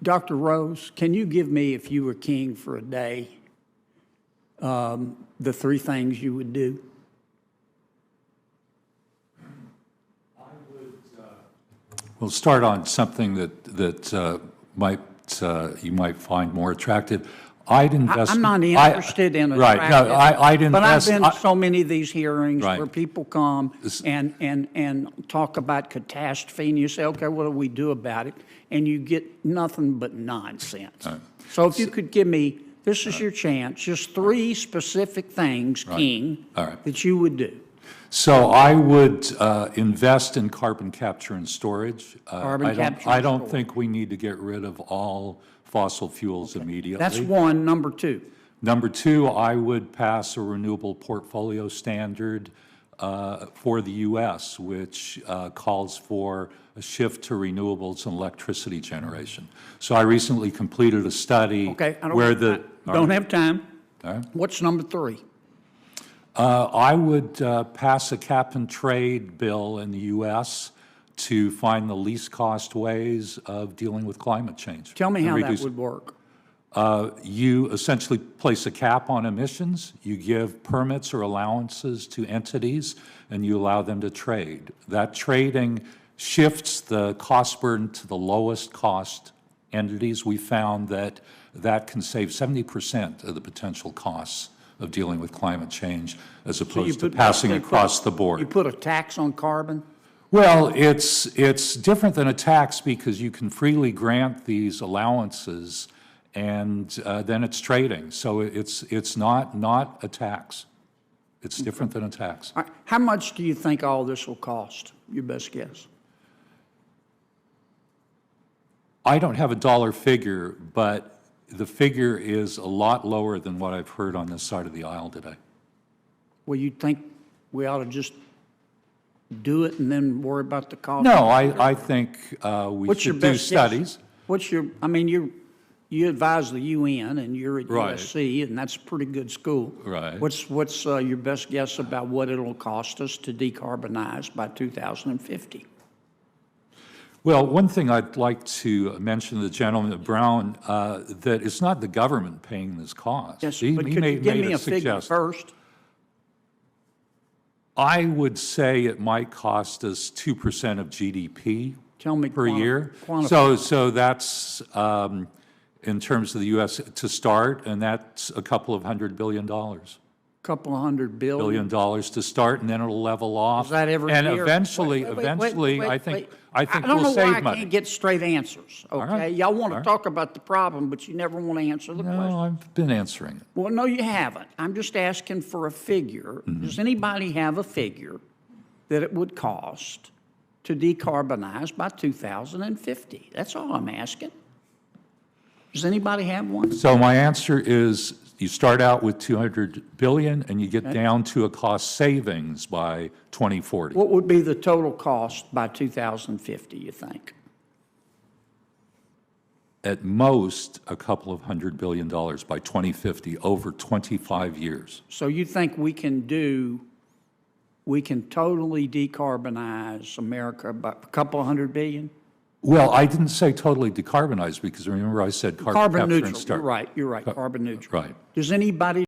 Dr. Rose, can you give me, if you were king for a day, the three things you would do? We'll start on something that you might find more attractive. I'd invest. I'm not interested in right. No, I'd invest. But I've been to so many of these hearings right. where people come and talk about catastrophe, and you say, okay, what do we do about it? And you get nothing but nonsense. Right. So if you could give me, this is your chance, just three specific things, King, that you would do. So I would invest in carbon capture and storage. I don't think we need to get rid of all fossil fuels immediately. That's one. Number two. Number two, I would pass a renewable portfolio standard for the U.S., which calls for a shift to renewables and electricity generation. So I recently completed a study where the... Don't have time. All right. What's number three? I would pass a cap and trade bill in the U.S. to find the least cost ways of dealing with climate change. Tell me how that would work. You essentially place a cap on emissions, you give permits or allowances to entities, and you allow them to trade. That trading shifts the cost burden to the lowest cost entities. We found that that can save 70% of the potential costs of dealing with climate change as opposed to passing across the board. You put a tax on carbon? Well, it's different than a tax because you can freely grant these allowances and then it's trading. So it's not a tax. It's different than a tax. All right. How much do you think all this will cost? Your best guess. I don't have a dollar figure, but the figure is a lot lower than what I've heard on this side of the aisle today. Well, you think we ought to just do it and then worry about the cost? No, I think we should do studies. What's your, I mean, you advise the UN and you're at USC, and that's a pretty good school. Right. What's your best guess about what it'll cost us to decarbonize by 2050? Well, one thing I'd like to mention to the gentleman at Brown, that it's not the government paying this cost. Yes, but could you give me a figure first? I would say it might cost us 2% of GDP per year. So that's in terms of the U.S. to start, and that's a couple of $100 billion. Couple of $100 billion to start, and then it'll level off. Is that every and year? eventually, I think I don't we'll know why save money. I can't get straight answers. Okay, y'all want to talk about the problem, but you never want to answer the question. No, I've been answering it. Well, no, you haven't. I'm just asking for a figure. Does anybody have a figure that it would cost to decarbonize by 2050? That's all I'm asking. Does anybody have one? So my answer is you start out with $200 billion and you get down to a cost savings by 2040. What would be the total cost by 2050, you think? At most, a couple of $100 billion by 2050 over 25 years. So you think we can totally decarbonize America by a couple of $100 billion? Well, I didn't say totally decarbonize because remember I said carbon capture neutral. and start. You're right. Carbon neutral. Right. Does anybody